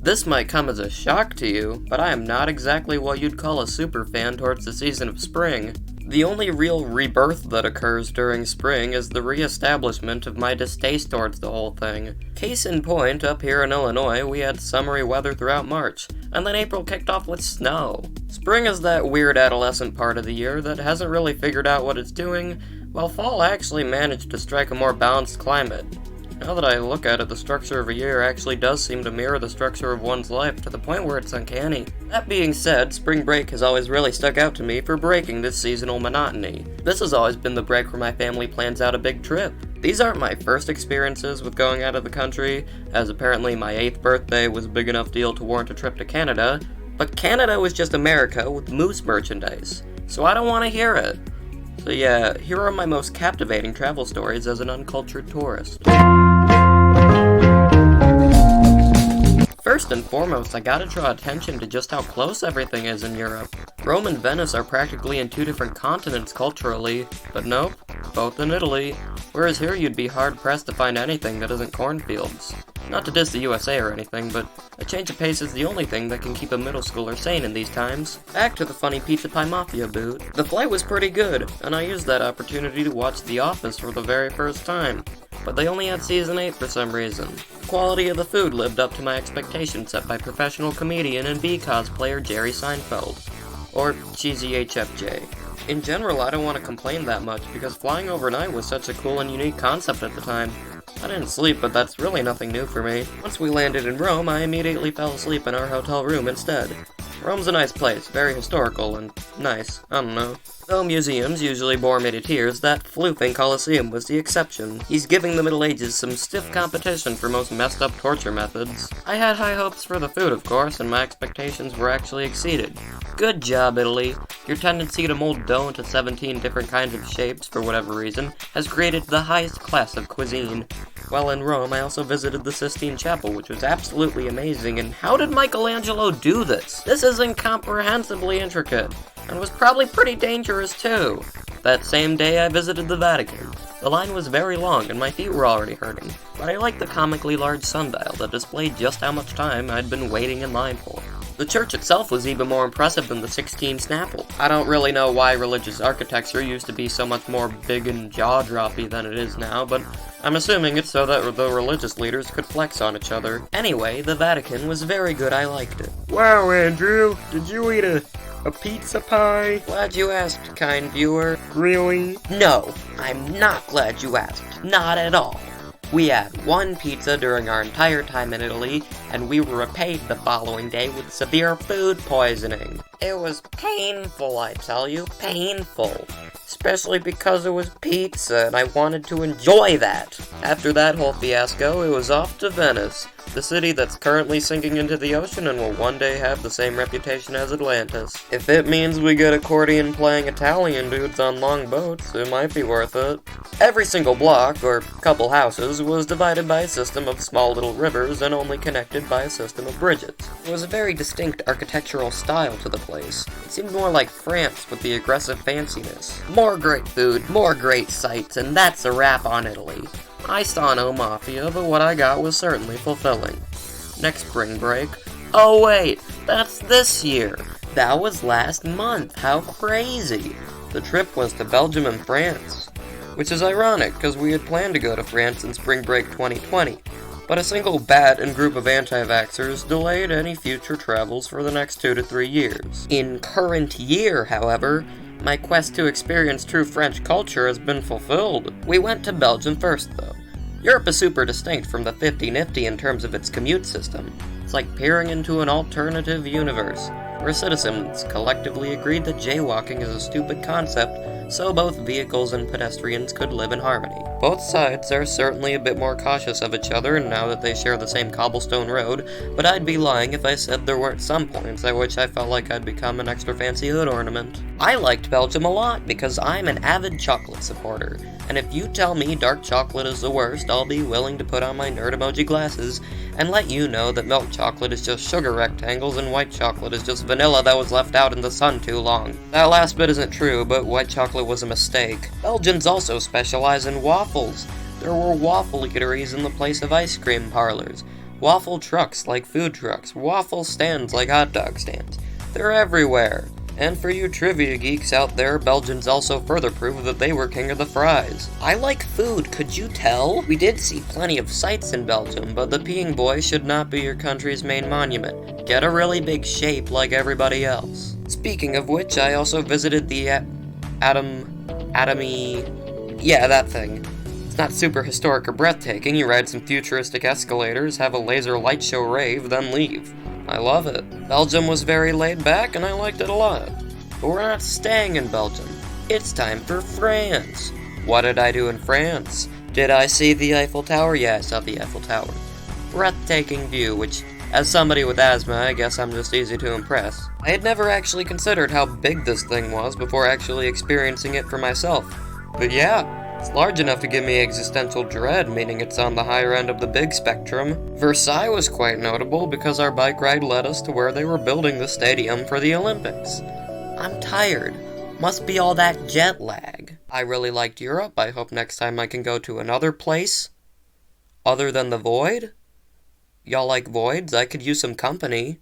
This might come as a shock to you, but I am not exactly what you'd call a super fan towards the season of spring. The only real rebirth that occurs during spring is the re-establishment of my distaste towards the whole thing. Case in point, up here in Illinois, we had summery weather throughout March, and then April kicked off with snow. Spring is that weird adolescent part of the year that hasn't really figured out what it's doing, while fall actually managed to strike a more balanced climate. Now that I look at it, the structure of a year actually does seem to mirror the structure of one's life to the point where it's uncanny. That being said, spring break has always really stuck out to me for breaking this seasonal monotony. This has always been the break where my family plans out a big trip. These aren't my first experiences with going out of the country, as apparently my 8th birthday was a big enough deal to warrant a trip to Canada, but Canada was just America with moose merchandise, so I don't want to hear it. So yeah, here are my most captivating travel stories as an uncultured tourist. First and foremost, I gotta draw attention to just how close everything is in Europe. Rome and Venice are practically in 2 different continents culturally, but nope, both in Italy, whereas here you'd be hard-pressed to find anything that isn't cornfields. Not to diss the USA or anything, but a change of pace is the only thing that can keep a middle schooler sane in these times. Back to the funny Pizza Pie Mafia boot. The flight was pretty good, and I used that opportunity to watch The Office for the very first time. But they only had season 8 for some reason. The quality of the food lived up to my expectations set by professional comedian and Bee cosplayer Jerry Seinfeld. Or Cheesy HFJ. In general, I don't want to complain that much because flying overnight was such a cool and unique concept at the time. I didn't sleep, but that's really nothing new for me. Once we landed in Rome, I immediately fell asleep in our hotel room instead. Rome's a nice place, very historical and nice, I don't know. Though museums usually bore me to tears, that floofing Colosseum was the exception. He's giving the Middle Ages some stiff competition for most messed up torture methods. I had high hopes for the food, of course, and my expectations were actually exceeded. Good job, Italy. Your tendency to mold dough into 17 different kinds of shapes, for whatever reason, has created the highest class of cuisine. While in Rome, I also visited the Sistine Chapel, which was absolutely amazing, and how did Michelangelo do this? This is incomprehensibly intricate, and was probably pretty dangerous too. That same day I visited the Vatican. The line was very long and my feet were already hurting, but I liked the comically large sundial that displayed just how much time I'd been waiting in line for. The church itself was even more impressive than the 16 Snapple. I don't really know why religious architecture used to be so much more big and jaw-droppy than it is now, but I'm assuming it's so that the religious leaders could flex on each other. Anyway, the Vatican was very good, I liked it. Wow, Andrew, did you eat a pizza pie? Glad you asked, kind viewer. Really? No, I'm not glad you asked. Not at all. We had one pizza during our entire time in Italy, and we were repaid the following day with severe food poisoning. It was painful, I tell you, painful. Especially because it was pizza, and I wanted to enjoy that. After that whole fiasco, it was off to Venice, the city that's currently sinking into the ocean and will one day have the same reputation as Atlantis. If it means we get accordion-playing Italian dudes on long boats, it might be worth it. Every single block, or couple houses, was divided by a system of small little rivers and only connected by a system of bridges. There was a very distinct architectural style to the place. It seemed more like France with the aggressive fanciness. More great food, more great sights, and that's a wrap on Italy. I saw no mafia, but what I got was certainly fulfilling. Next spring break. Oh wait, that's this year. That was last month. How crazy. The trip was to Belgium and France. Which is ironic, because we had planned to go to France in spring break 2020. But a single bat and group of anti-vaxxers delayed any future travels for the next 2 to 3 years. In current year, however, my quest to experience true French culture has been fulfilled. We went to Belgium first, though. Europe is super distinct from the 50-nifty in terms of its commute system. It's like peering into an alternative universe, where citizens collectively agreed that jaywalking is a stupid concept, so both vehicles and pedestrians could live in harmony. Both sides are certainly a bit more cautious of each other now that they share the same cobblestone road, but I'd be lying if I said there weren't some points at which I felt like I'd become an extra fancy hood ornament. I liked Belgium a lot because I'm an avid chocolate supporter, and if you tell me dark chocolate is the worst, I'll be willing to put on my nerd emoji glasses and let you know that milk chocolate is just sugar rectangles and white chocolate is just vanilla that was left out in the sun too long. That last bit isn't true, but white chocolate was a mistake. Belgians also specialize in waffles. There were waffle eateries in the place of ice cream parlors. Waffle trucks like food trucks, waffle stands like hot dog stands. They're everywhere. And for you trivia geeks out there, Belgians also further prove that they were king of the fries. I like food, could you tell? We did see plenty of sights in Belgium, but the peeing boy should not be your country's main monument. Get a really big shape like everybody else. Speaking of which, I also visited the yeah, that thing. It's not super historic or breathtaking. You ride some futuristic escalators, have a laser light show rave, then leave. I love it. Belgium was very laid back and I liked it a lot. But we're not staying in Belgium. It's time for France. What did I do in France? Did I see the Eiffel Tower? Yeah, I saw the Eiffel Tower. Breathtaking view, which, as somebody with asthma, I guess I'm just easy to impress. I had never actually considered how big this thing was before actually experiencing it for myself. But yeah, it's large enough to give me existential dread, meaning it's on the higher end of the big spectrum. Versailles was quite notable because our bike ride led us to where they were building the stadium for the Olympics. I'm tired. Must be all that jet lag. I really liked Europe. I hope next time I can go to another place other than the void. Y'all like voids? I could use some company.